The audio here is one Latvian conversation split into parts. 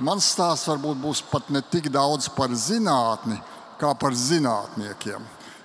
Mans stāsts varbūt būs pat ne tik daudz par zinātni, kā par zinātniekiem.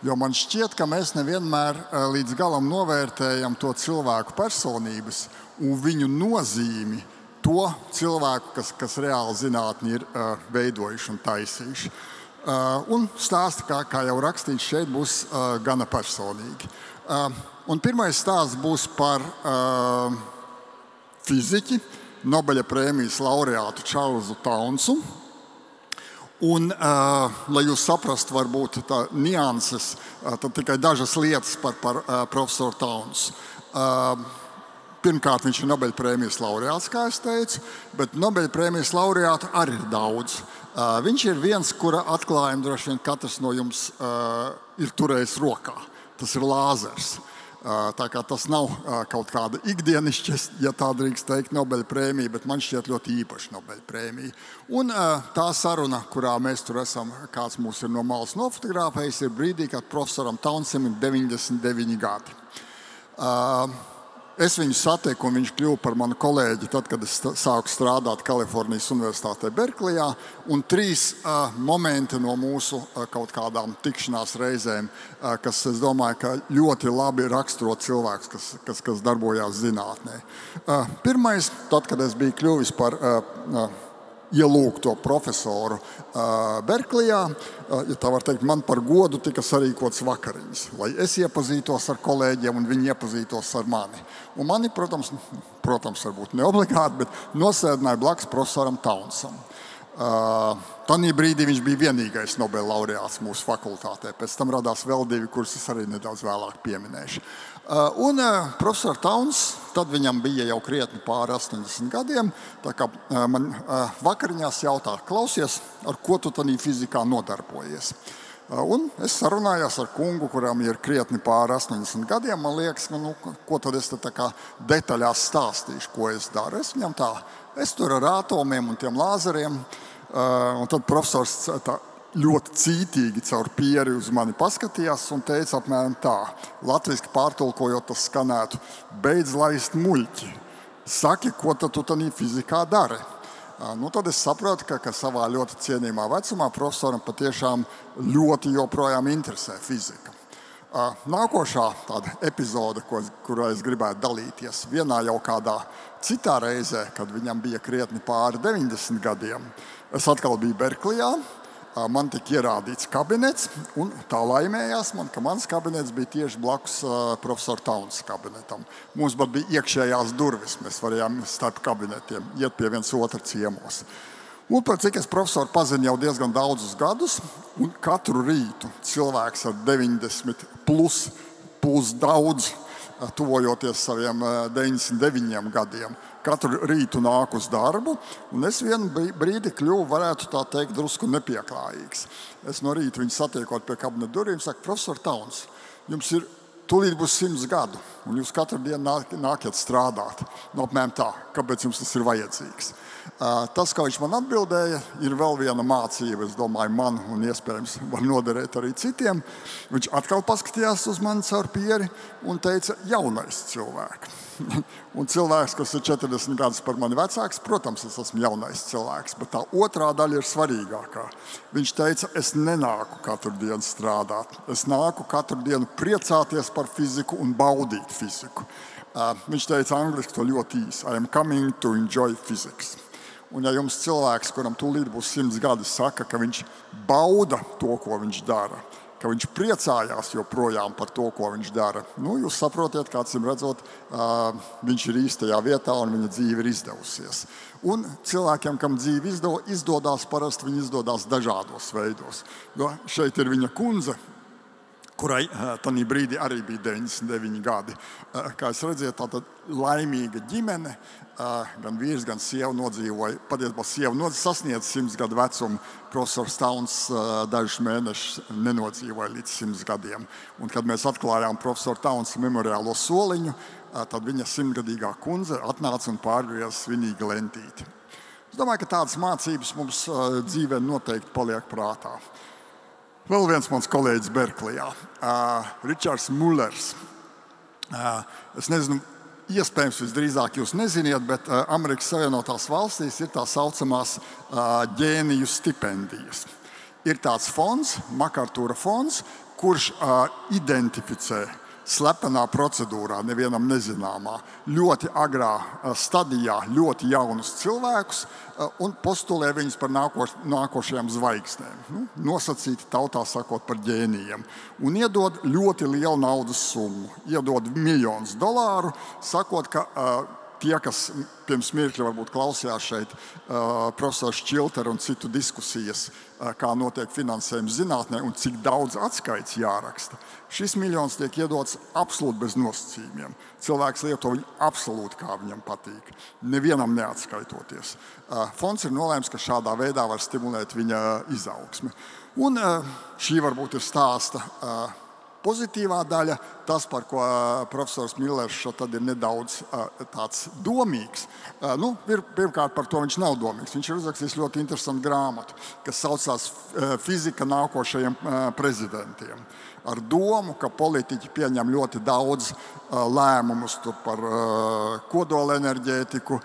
Jo man šķiet, ka mēs nevienmēr līdz galam novērtējam to cilvēku personības un viņu nozīmi, to cilvēku, kas reāli zinātni ir veidojuši un taisījuši. Un stāsti, kā jau rakstīts šeit, būs gana personīgi. Un pirmais stāsts būs par fiziķi, Nobeļa prēmijas laureātu Čārlzu Taunsu. Un, lai jūs saprastu, varbūt tā nianses, tad tikai dažas lietas par profesoru Taunsu. Pirmkārt, viņš ir Nobeļa prēmijas laureāts, kā es teicu, bet Nobeļa prēmijas laureātu arī ir daudz. Viņš ir viens, kura atklājumu droši vien katrs no jums ir turējis rokā. Tas ir lāzers. Tā kā tas nav kaut kāda ikdienišķa, ja tā drīkst teikt, Nobeļa prēmija, bet man šķiet ļoti īpaša Nobeļa prēmija. Un tā saruna, kurā mēs tur esam, kāds mūs ir no malas nofotografējis, ir brīdī, kad profesoram Taunsam ir 99 gadi. Es viņu satiku, un viņš kļuva par manu kolēģi tad, kad es sāku strādāt Kalifornijas Universitātē Berklijā. Un 3 momenti no mūsu kaut kādām tikšanās reizēm, kas, es domāju, ka ļoti labi raksturo cilvēks, kas darbojās zinātnē. Pirmais, tad, kad es biju kļuvis par ielūgto profesoru Berklijā, ja tā var teikt, man par godu tika sarīkots vakariņas, lai es iepazītos ar kolēģiem un viņi iepazītos ar mani. Un mani, protams, varbūt neobligāti, bet nosēdināja blakus profesoram Taunsam. Tanī brīdī viņš bija vienīgais Nobela laureāts mūsu fakultātē. Pēc tam radās vēl 2, kurus es arī nedaudz vēlāk pieminēšu. Un profesors Tauns, tad viņam bija jau krietni pāri 80 gadiem, tā kā man vakariņās jautā, klausies, ar ko tu tanī fizikā nodarbojies? Un es sarunājos ar kungu, kuram ir krietni pāri 80 gadiem. Man liekas, ko tad es te tā kā detaļās stāstīšu, ko es daru. Es viņam es tur ar atomiem un tiem lāzeriem. Un tad profesors tā ļoti cītīgi caur pieri uz mani paskatījās un teica apmēram tā, latviski pārtulkojot tas skanētu: beidz laist muļķi, saki, ko tad tu tanī fizikā dari. Tad es saprotu, ka savā ļoti cienījumā vecumā profesoram patiešām ļoti joprojām interesē fizika. Nākošā tāda epizode, kurā es gribētu dalīties, vienā jau kādā citā reizē, kad viņam bija krietni pāri 90 gadiem, es atkal biju Berklijā. Man tika ierādīts kabinets, un tā laimējās man, ka mans kabinets bija tieši blakus profesora Taunsa kabinetam. Mums bija iekšējās durvis, mēs varējām starp kabinetiem iet pie viens otra ciemos. Un par cik es profesoru pazinu jau diezgan daudzus gadus, un katru rītu cilvēks ar 90 plus daudz, tuvojoties saviem 99 gadiem, katru rītu nāk uz darbu, un es vienu brīdi kļuvu, varētu tā teikt, drusku nepieklājīgs. Es no rīta viņu satiekot pie kabineta durvīm, saku, profesor Tauns, jums ir tūlīt būs 100 gadu, un jūs katru dienu nākiet strādāt. Apmēram tā, kāpēc jums tas ir vajadzīgs? Tas, kā viņš man atbildēja, ir vēl viena mācība, es domāju, man un iespējams var noderēt arī citiem. Viņš atkal paskatījās uz mani caur pieri un teica, jaunais cilvēks. Un cilvēks, kas ir 40 gadus par mani vecāks, protams, es esmu jaunais cilvēks, bet tā otrā daļa ir svarīgākā. Viņš teica, es nenāku katru dienu strādāt, es nāku katru dienu priecāties par fiziku un baudīt fiziku. Viņš teica angliski to ļoti īsi, I am coming to enjoy physics. Un ja jums cilvēks, kuram tūlīt būs 100 gadi, saka, ka viņš bauda to, ko viņš dara, ka viņš priecājās joprojām par to, ko viņš dara, jūs saprotiet, kā acīm redzot, viņš ir īstajā vietā un viņa dzīve ir izdevusies. Un cilvēkiem, kam dzīve izdodās, parasti viņi izdodās dažādos veidos. Jo šeit ir viņa kundze, kurai tanī brīdī arī bija 99 gadi. Kā jūs redziet, tāda laimīga ģimene, gan vīrs, gan sieva nodzīvoja, patiesībā sieva sasniedz 100 gadu vecumu, profesors Tauns dažus mēnešus nenodzīvoja līdz 100 gadiem. Un kad mēs atklājām profesoru Taunsa memoriālo soliņu, tad viņa 100-gadīgā kundze atnāca un pārgrieza svinīgi lentīti. Es domāju, ka tādas mācības mums dzīvē noteikti paliek prātā. Vēl viens mans kolēģis Berklijā, Ričards Mullers. Es nezinu Iespējams, visdrīzāk jūs neziniet, bet Amerikas Savienotās valstīs ir tā saucamās ģēniju stipendijas. Ir tāds fonds, MacArthur fonds, kurš identificē slepenā procedūrā, nevienam nezināmā, ļoti agrā stadijā ļoti jaunus cilvēkus un postulē viņus par nākošajām zvaigznēm. Nosacīti tautā sakot par ģēnijiem. Un iedod ļoti lielu naudas summu. Iedod miljonus dolāru, sakot, ka tie, kas pirms mirkļa varbūt klausījās šeit profesors Čilteru un citu diskusijas, kā notiek finansējums zinātnē un cik daudz atskaits jāraksta, šis miljons tiek iedots absolūti bez nosacījumiem. Cilvēks lieto viņu absolūti, kā viņam patīk, nevienam neatskaitoties. Fonds ir nolēms, ka šādā veidā var stimulēt viņa izaugsmi. Un šī varbūt ir stāsta pozitīvā daļa, tas, par ko profesors Millers šodien ir nedaudz tāds domīgs. Pirmkārt, par to viņš nav domīgs. Viņš ir uzrakstījis ļoti interesantu grāmatu, kas saucās Fizika nākošajiem prezidentiem. Ar domu, ka politiķi pieņem ļoti daudz lēmumus par kodolenerģētiku,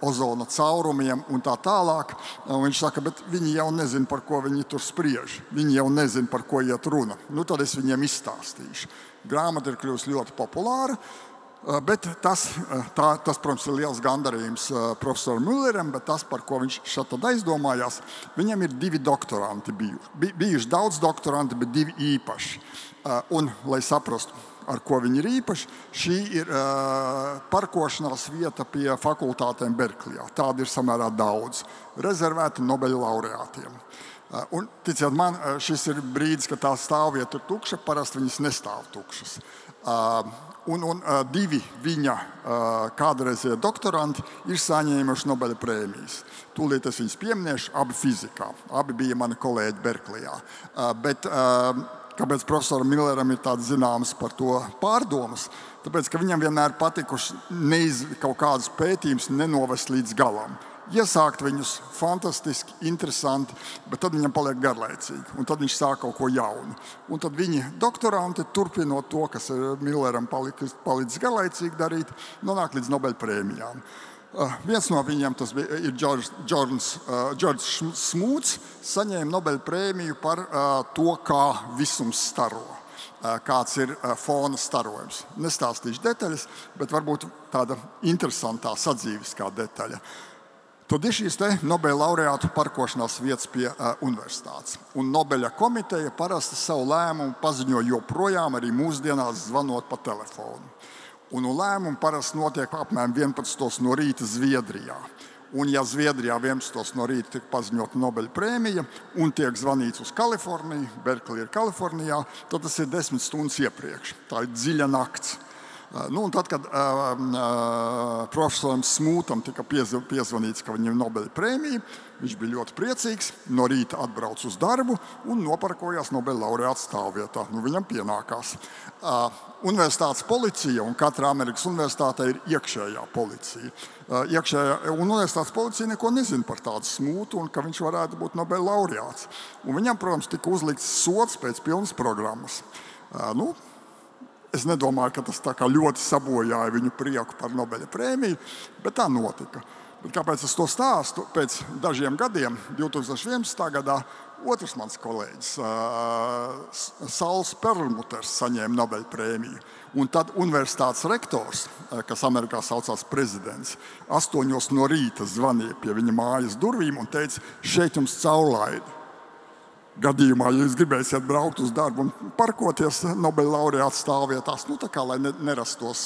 ozona caurumiem un tā tālāk. Un viņš saka, bet viņi jau nezina, par ko viņi tur spriež. Viņi jau nezina, par ko iet runa. Tad es viņiem izstāstīšu. Grāmata ir kļuvusi ļoti populāra, bet tas, protams, ir liels gandarījums profesoram Milleram, bet tas, par ko viņš šeit aizdomājās, viņam ir 2 doktoranti bijuši daudz doktoranti, bet 2 īpaši. Un, lai saprastu, ar ko viņi ir īpaši, šī ir parkošanās vieta pie fakultātēm Berklijā. Tāda ir samērā daudz, rezervēta Nobeļa laureātiem. Un, ticiet man, šis ir brīdis, kad tā stāvvieta ir tukša, parasti viņas nestāv tukšas. Un 2 viņa kādreizie doktoranti ir saņēmuši Nobeļa prēmijas. Tūlīt es viņus pieminēšu, abi fizikā. Abi bija mani kolēģi Berklijā. Bet kāpēc profesoram Milleram ir tāds zināms par to pārdomas? Tāpēc, ka viņam vienmēr patikuši kaut kādus pētījumus nenovest līdz galam. Iesākt viņus fantastiski, interesanti, bet tad viņam paliek garlaicīgi. Un tad viņš sāk kaut ko jaunu. Un tad viņi doktoranti, turpinot to, kas Milleram palicis garlaicīgi darīt, nonāk līdz Nobeļa prēmijām. Viens no viņiem, tas ir Džordžs Smūts, saņēma Nobeļa prēmiju par to, kā visums staro. Kāds ir fona starojums. Nestāstīšu detaļas, bet varbūt tāda interesantā sadzīviskā detaļa. Tad ir šīs Nobeļa laureātu parkošanās vietas pie universitātes. Un Nobeļa komiteja parasti savu lēmumu paziņo joprojām arī mūsdienās zvanot pa telefonu. Un lēmumi parasti notiek apmēram 11. no rīta Zviedrijā. Un ja Zviedrijā 11. no rīta tiek paziņota Nobeļa prēmija un tiek zvanīts uz Kaliforniju, Berkelija ir Kalifornijā, tad tas ir 10 stundas iepriekš. Tā ir dziļa nakts. Un tad, kad profesoram Smūtam tika piezvanīts, ka viņam ir Nobeļa prēmija, viņš bija ļoti priecīgs, no rīta atbrauc uz darbu un noparkojās Nobeļa laureāta stāvvietā. Viņam pienākās. Universitātes policija, un katra Amerikas universitātē ir iekšējā policija. Un universitātes policija neko nezina par tādu Smūtu un ka viņš varētu būt Nobeļa laureāts. Un viņam, protams, tika uzlikts sods pēc pilnas programmas. Es nedomāju, ka tas tā kā ļoti sabojāja viņu prieku par Nobeļa prēmiju, bet tā notika. Bet kāpēc es to stāstu? Pēc dažiem gadiem, 2011. gadā, otrs mans kolēģis, Sauls Perlmuters, saņēma Nobeļa prēmiju. Un tad universitātes rektors, kas Amerikā saucās prezidents, 8 no rīta zvanīja pie viņa mājas durvīm un teica, šeit jums caurlaidi. Gadījumā, ja jūs gribēsiet braukt uz darbu un parkoties Nobeļa laureāta stāvvietās, tā kā lai nerastos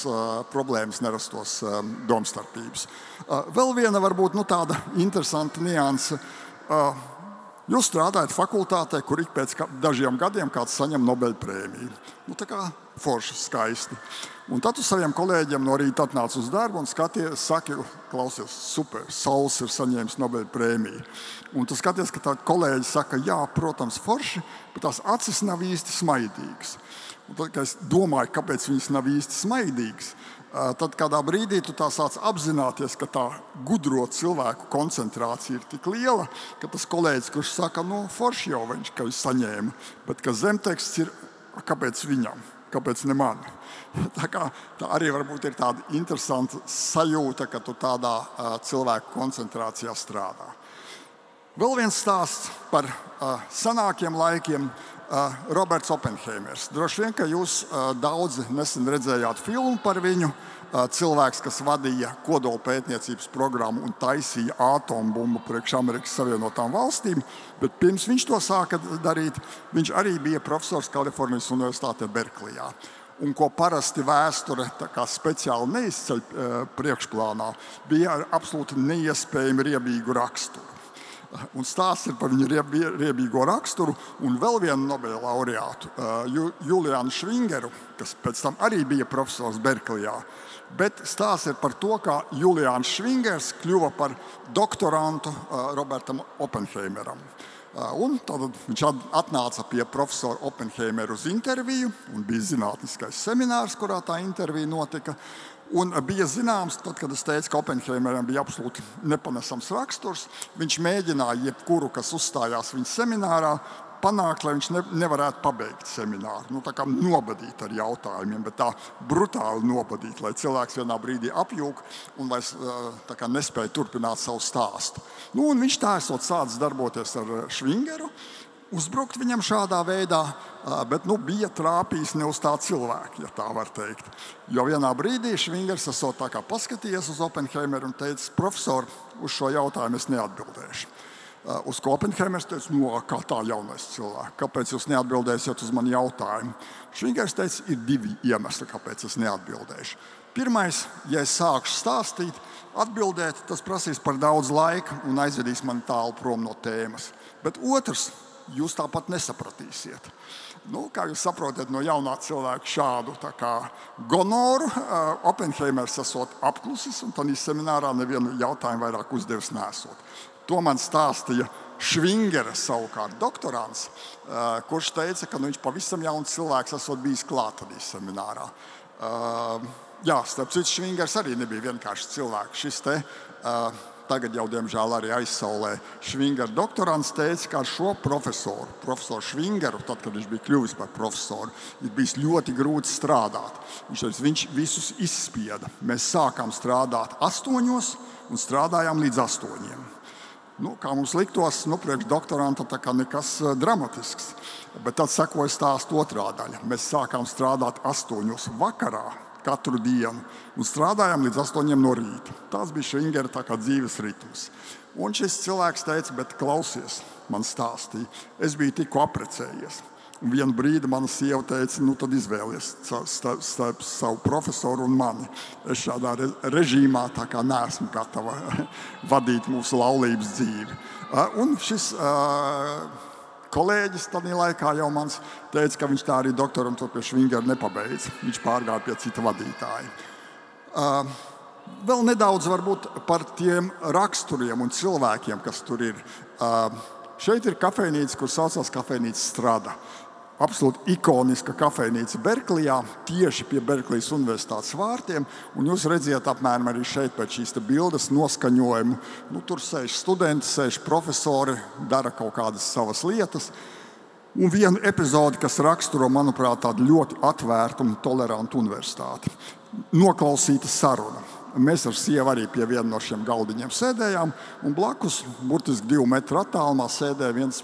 problēmas, nerastos domstarpības. Vēl viena varbūt tāda interesanta nianse. Jūs strādājat fakultātē, kur ik pēc dažiem gadiem kāds saņem Nobeļa prēmiju. Tā kā forši, skaisti. Un tad uz saviem kolēģiem no rīta atnāc uz darbu un saki, klausies, super, Sauls ir saņēmis Nobeļa prēmiju. Un tu skaties, ka tā kolēģi saka, jā, protams, forši, bet tās acis nav īsti smaidīgas. Un tad, kad es domāju, kāpēc viņas nav īsti smaidīgas, tad kādā brīdī tu tā sāc apzināties, ka tā gudro cilvēku koncentrācija ir tik liela, ka tas kolēģis, kurš saka, forši jau viņš, ka viņš saņēma, bet ka zemteksts ir, kāpēc viņam? kāpēc ne man? Tā arī varbūt ir tāda interesanta sajūta, ka tu tādā cilvēku koncentrācijā strādā. Vēl viens stāsts par senākiem laikiem. Roberts Oppenheimers. Droši vien, ka jūs daudzi nesen redzējāt filmu par viņu. Cilvēks, kas vadīja kodola pētniecības programmu un taisīja atombumbu priekš Amerikas Savienotām valstīm, bet pirms viņš to sāka darīt, viņš arī bija profesors Kalifornijas Universitātē Berklijā. Un ko parasti vēsture speciāli neizceļ priekšplānā, bija ar absolūti neiespējami riebīgu raksturu. Un stāsts ir par viņu riebīgo raksturu un vēl vienu Nobela laureātu, Juliānu Švingeru, kas pēc tam arī bija profesors Berklijā. Bet stāsts ir par to, kā Juliāns Švingers kļuva par doktorantu Robertam Oppenheimeram. Un tad viņš atnāca pie profesora Oppenheimera uz interviju, un bija zinātniskais seminārs, kurā tā intervija notika. Un bija zināms, tad, kad es teicu, ka Oppenheimeram bija absolūti nepanesams raksturs, viņš mēģināja jebkuru, kas uzstājās viņa seminārā, panākt, lai viņš nevarētu pabeigt semināru. Tā kā nobadīt ar jautājumiem, bet tā brutāli nobadīt, lai cilvēks vienā brīdī apjūk un vairs nespēja turpināt savu stāstu. Un viņš tā esot sācis darboties ar Švingeru, uzbrukt viņam šādā veidā, bet bija trāpījis ne uz tā cilvēku, ja tā var teikt. Jo vienā brīdī Švingers esot tā kā paskatījies uz Oppenheimeru un teica, profesor, uz šo jautājumu es neatbildēšu. Uz ko Oppenheimers teica, kā tā jaunais cilvēks, kāpēc jūs neatbildēsiet uz mani jautājumu? Švingers teica, ir divi iemesli, kāpēc es neatbildēšu. Pirmais, ja es sākšu stāstīt, atbildēt, tas prasīs par daudz laika un aizvedīs mani tālu prom no tēmas. Bet otrs, jūs tāpat nesapratīsiet. Kā jūs saprotat no jaunā cilvēka šādu gonoru, Oppenheimers esot apklusis un tādā seminārā nevienu jautājumu vairāk uzdevis nesot. To man stāstīja Švingera savukārt doktorants, kurš teica, ka viņš pavisam jauns cilvēks esot bijis klāt tādā seminārā. Jā, starp citu, Švingers arī nebija vienkārši cilvēks. Šis tagad jau, diemžēl, arī aizsaulē Švingera doktorants teica, ka ar šo profesoru Švingeru, tad, kad viņš bija kļuvis par profesoru, ir bijis ļoti grūti strādāt. Viņš visus izspieda. Mēs sākām strādāt 8 un strādājām līdz 8. Kā mums liktos, priekš doktoranta tā kā nekas dramatisks. Bet tad sekoja stāsta otrā daļa. Mēs sākām strādāt 8 vakarā katru dienu un strādājām līdz 8 no rīta. Tas bija Švingera tā kā dzīves ritms. Un šis cilvēks teica, bet klausies, man stāstīja, es biju tikko aprecējies. Un vienu brīdi mana sieva teica, tad izvēlies starp savu profesoru un mani. Es šādā režīmā tā kā neesmu gatava vadīt mūsu laulības dzīvi. Un šis kolēģis tādā laikā jau mans teica, ka viņš tā arī doktorantu pie Švingera nepabeidz. Viņš pārgāja pie cita vadītāja. Vēl nedaudz varbūt par tiem raksturiem un cilvēkiem, kas tur ir. Šeit ir kafejnīca, kur saucās kafejnīca Strada. Absolūti ikoniska kafejnīca Berklijā, tieši pie Berklijas universitātes vārtiem. Un jūs redziet apmēram arī šeit pēc šīs bildes noskaņojumu. Tur sēž studenti, sēž profesori, dara kaut kādas savas lietas. Un vienu epizodi, kas raksturo, manuprāt, tādu ļoti atvērtu un tolerantu universitāti. Noklausīta saruna. Mēs ar sievu arī pie viena no šiem galdiņiem sēdējām, un blakus, burtiski 2 metru attālumā, sēdēja viens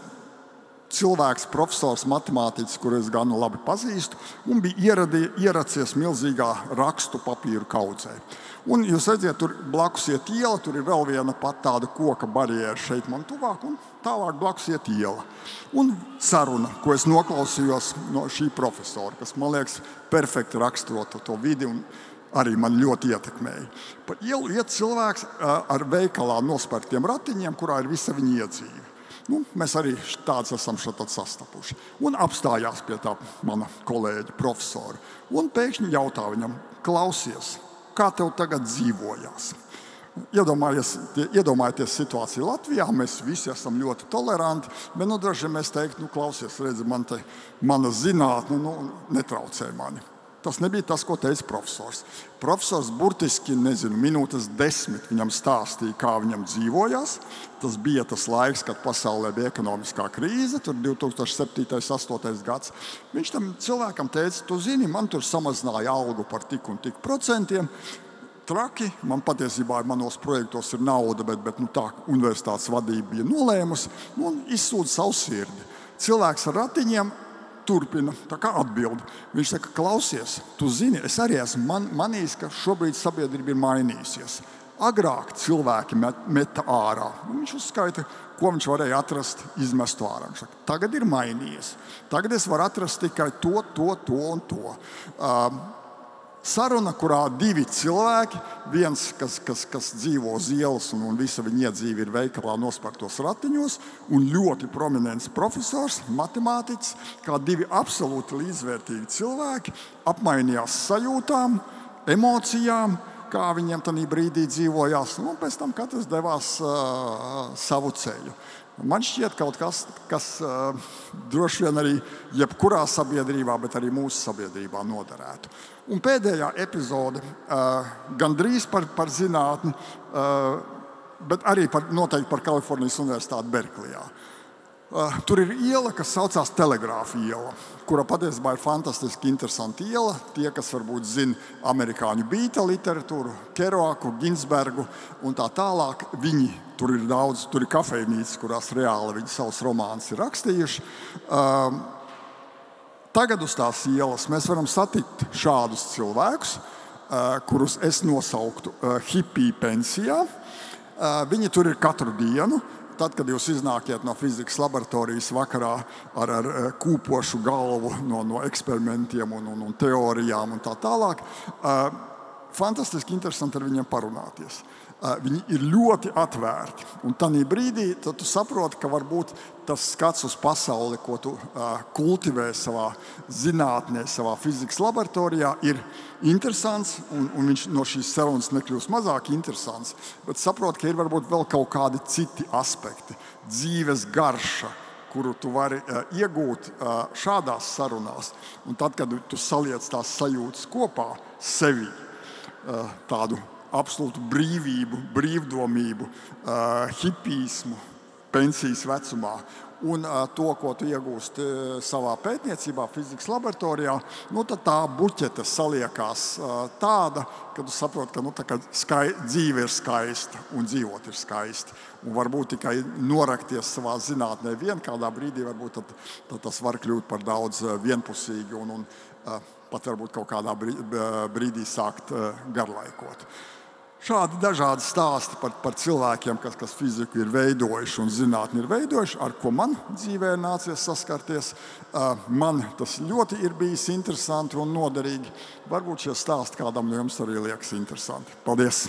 cilvēks, profesors, matemātiķis, kuru es gan labi pazīstu, un bija ieracies milzīgā rakstu papīru kaudzē. Un jūs redzat, tur blakus iet iela, tur ir vēl viena pat tāda koka barjēra šeit man tuvāk, un tālāk blakus iet iela. Un saruna, ko es noklausījos no šī profesora, kas, man liekas, perfekti raksturot to vidi un arī man ļoti ietekmēja. Pa ielu iet cilvēks ar veikalā nospērtiem ratiņiem, kurā ir visa viņa iedzīve. Mēs arī tāds esam šeit sastapuši. Un apstājās pie tā mana kolēģa profesora. Un pēkšņi jautā viņam, klausies, kā tev tagad dzīvojās? Iedomājieties situāciju Latvijā, mēs visi esam ļoti toleranti, bet droši vien mēs teiktu, klausies, redzi, mana zinātne netraucē mani. Tas nebija tas, ko teica profesors. Profesors burtiski, minūtes 10 viņam stāstīja, kā viņam dzīvojās. Tas bija tas laiks, kad pasaulē bija ekonomiskā krīze, tur 2007. 2008. gads. Viņš tam cilvēkam teica, tu zini, man tur samazināja algu par tik un tik procentiem. Traki, man patiesībā manos projektos ir nauda, bet tā universitātes vadība bija nolēmusi un izsūta savu sirdi. Cilvēks ar ratiņiem turpina, tā kā atbild. Viņš saka, klausies, tu zini, es arī esmu manījis, ka šobrīd sabiedrība ir mainījusies. Agrāk cilvēki meta ārā. Viņš uzskaita, ko viņš varēja atrast, izmest ārā. Viņš saka, tagad ir mainījies. Tagad es varu atrast tikai to un to. Saruna, kurā divi cilvēki, viens, kas dzīvo uz ielas un visa viņa iedzīve ir veikalā nospērtos ratiņos, un ļoti prominents profesors, matemātiķis, kā divi absolūti līdzvērtīgi cilvēki, apmainījās sajūtām, emocijām, kā viņiem tajā brīdī dzīvojās, un pēc tam katrs devās savu ceļu. Man šķiet kaut kas droši vien arī jebkurā sabiedrībā, bet arī mūsu sabiedrībā noderētu. Un pēdējā epizode gandrīz par zinātni, bet arī noteikti par Kalifornijas Universitāti Berklijā. Tur ir iela, kas saucās Telegrāfa iela, kura patiesībā ir fantastiski interesanta iela. Tie, kas varbūt zina amerikāņu bīta literatūru, Kerouaku, Ginsbergu un tā tālāk, viņi tur ir daudz, tur ir kafejnīcas, kurās reāli viņi savus romānus ir rakstījuši. Tagad uz tās ielas mēs varam satikt šādus cilvēkus, kurus es nosauktu hipiju pensijā. Viņi tur ir katru dienu. Tad, kad jūs iznākiet no fizikas laboratorijas vakarā ar kūpošu galvu no eksperimentiem un teorijām un tā tālāk, fantastiski interesanti ar viņiem parunāties. Viņi ir ļoti atvērti. Un tajā brīdī tu saproti, ka varbūt tas skats uz pasauli, ko tu kultivē savā zinātnē, savā fizikas laboratorijā, ir interesants, un viņš no šīs sarunas nekļūst mazāk interesants. Bet saproti, ka ir varbūt vēl kaut kādi citi aspekti. Dzīves garša, kuru tu vari iegūt šādās sarunās. Un tad, kad tu saliec tās sajūtas kopā sevī, tādu absolūtu brīvību, brīvdomību, hipismu pensijas vecumā un to, ko tu iegūsti savā pētniecībā, fizikas laboratorijā, tad tā buķete saliekās tāda, ka tu saproti, ka dzīve ir skaista un dzīvot ir skaisti. Un varbūt tikai norakties savā zinātnē kādā brīdī, varbūt tad tas var kļūt par daudz vienpusīgi un pat varbūt kaut kādā brīdī sākt garlaikot. Šādi dažādi stāsti par cilvēkiem, kas fiziku ir veidojuši un zinātni ir veidojuši, ar ko man dzīvē ir nācies saskarties. Man tas ļoti ir bijis interesanti un noderīgi. Varbūt šie stāsti kādam no jums arī liekas interesanti. Paldies!